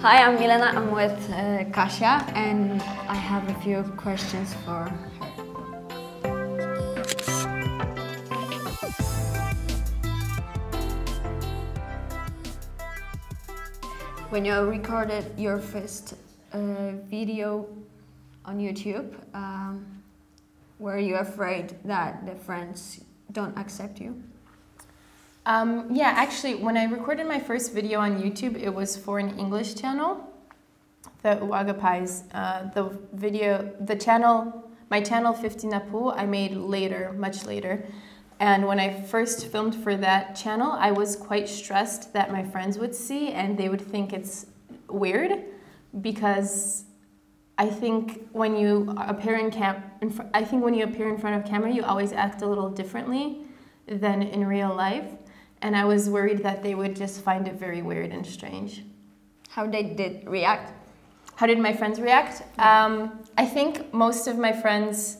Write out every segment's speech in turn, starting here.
Hi, I'm Milena. I'm with Kasia, and I have a few questions for her. When you recorded your first video on YouTube, were you afraid that the friends don't accept you? Yeah, actually, when I recorded my first video on YouTube, it was for an English channel, the Uagapais. My channel 15apu, I made later, much later. And when I first filmed for that channel, I was quite stressed that my friends would see and they would think it's weird, because I think when you appear in front of camera, you always act a little differently than in real life. And I was worried that they would just find it very weird and strange. How they did react? How did my friends react? I think most of my friends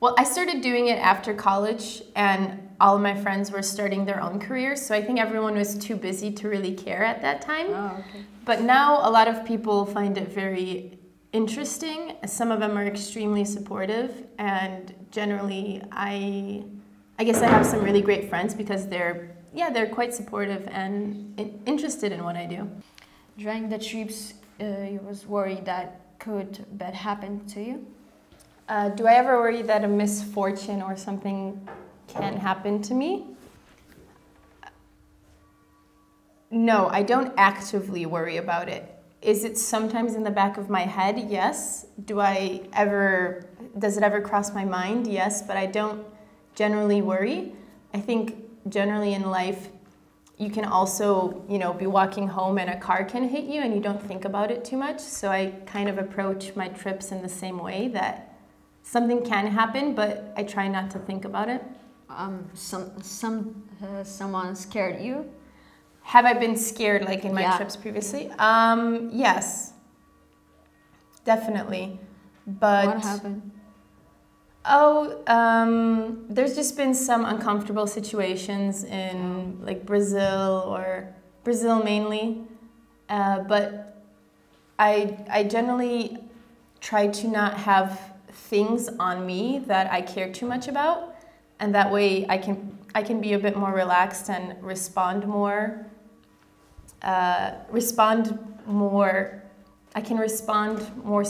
well, I started doing it after college, and all of my friends were starting their own careers, so I think everyone was too busy to really care at that time. Oh, okay. But now a lot of people find it very interesting. Some of them are extremely supportive, and generally I guess I have some really great friends because they're quite supportive and interested in what I do. During the trips, you was worried that could bad happen to you? Do I ever worry that a misfortune or something can happen to me? No, I don't actively worry about it. Is it sometimes in the back of my head? Yes. Does it ever cross my mind? Yes, but I don't generally worry. I think generally in life, you can also, be walking home and a car can hit you and you don't think about it too much. So I kind of approach my trips in the same way, that something can happen, but I try not to think about it. Someone scared you? Have I been scared like in my trips previously? Yes, definitely. But what happened? There's just been some uncomfortable situations in like Brazil mainly. But I generally try to not have things on me that I care too much about, and that way I can be a bit more relaxed and respond more. I can respond more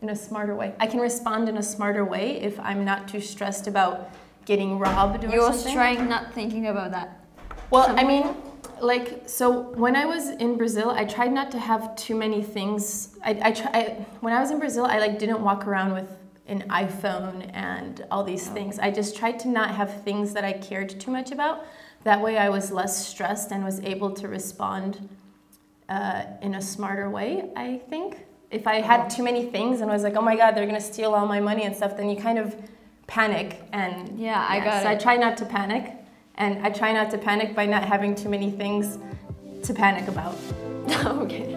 in a smarter way. I can respond in a smarter way if I'm not too stressed about getting robbed or something. You was trying not thinking about that? Well, I mean, so when I was in Brazil, I tried not to have too many things. When I was in Brazil, I didn't walk around with an iPhone and all these things. I just tried to not have things that I cared too much about. That way I was less stressed and was able to respond in a smarter way, I think. If I had too many things and was like, oh my God, they're gonna steal all my money and stuff, then you kind of panic. And I got it. So I try not to panic, and I try not to panic by not having too many things to panic about. Okay.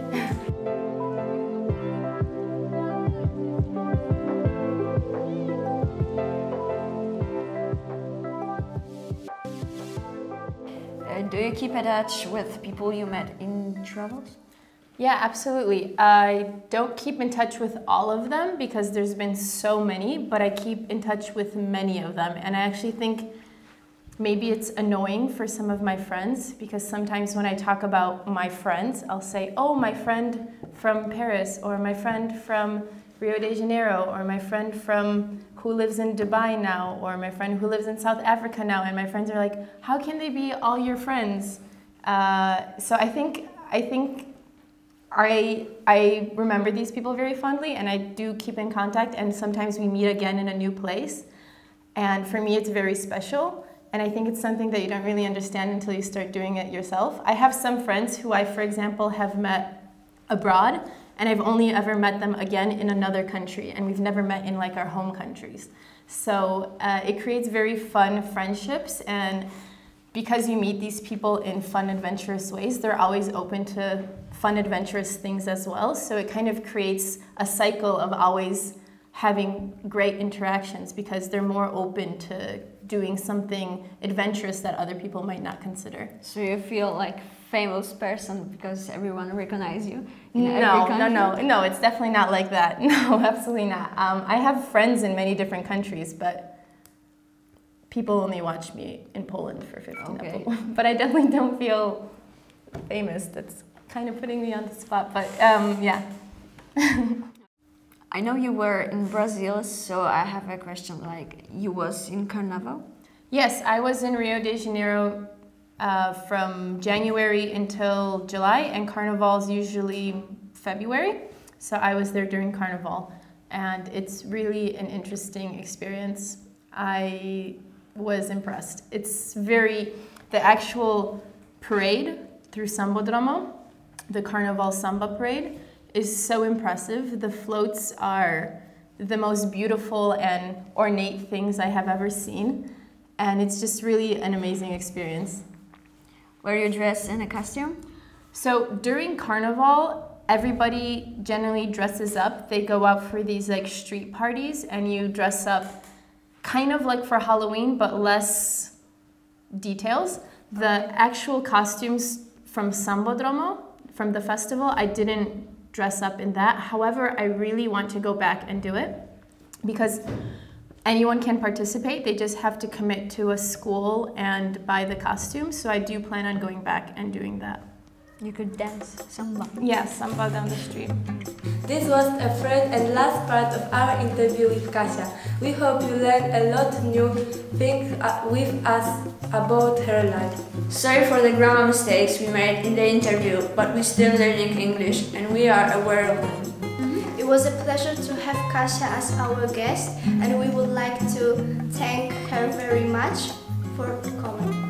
Do you keep in touch with people you met in travels? Yeah, absolutely. I don't keep in touch with all of them because there's been so many, but I keep in touch with many of them. And I actually think maybe it's annoying for some of my friends, because sometimes when I talk about my friends, I'll say, oh, my friend from Paris, or my friend from Rio de Janeiro, or my friend who lives in Dubai now, or my friend who lives in South Africa now. And my friends are like, how can they be all your friends? So I think I remember these people very fondly, and I do keep in contact, and sometimes we meet again in a new place. And for me, it's very special. And I think it's something that you don't really understand until you start doing it yourself. I have some friends who I, for example, have met abroad, and I've only ever met them again in another country, and we've never met in our home countries. So it creates very fun friendships, and because you meet these people in fun, adventurous ways, they're always open to fun, adventurous things as well. So it kind of creates a cycle of always having great interactions, because they're more open to doing something adventurous that other people might not consider. So you feel like famous person because everyone recognizes you in every No, country? no, it's definitely not like that. No, absolutely not. I have friends in many different countries, but people only watch me in Poland for 15 Okay. But I definitely don't feel famous. That's kind of putting me on the spot, but yeah. I know you were in Brazil, so I have a question, like, you was in Carnaval? Yes, I was in Rio de Janeiro from January until July, and Carnival's usually February, so I was there during Carnival, and it's really an interesting experience. I was impressed. It's the actual parade through Sambodromo, the Carnival Samba parade, is so impressive. The floats are the most beautiful and ornate things I have ever seen, and it's just really an amazing experience. Were you dressed in a costume? So during Carnival, everybody generally dresses up. They go out for these like street parties, and you dress up kind of like for Halloween, but less details. The actual costumes from Sambodromo, from the festival, I didn't dress up in that. However, I really want to go back and do it because anyone can participate. They just have to commit to a school and buy the costumes. So I do plan on going back and doing that. You could dance samba. Yeah, samba down the street. This was a third and last part of our interview with Kasia. We hope you learned a lot new things with us about her life. Sorry for the grammar mistakes we made in the interview, but we're still learning English and we are aware of them. It was a pleasure to have Kasia as our guest, and we would like to thank her very much for coming.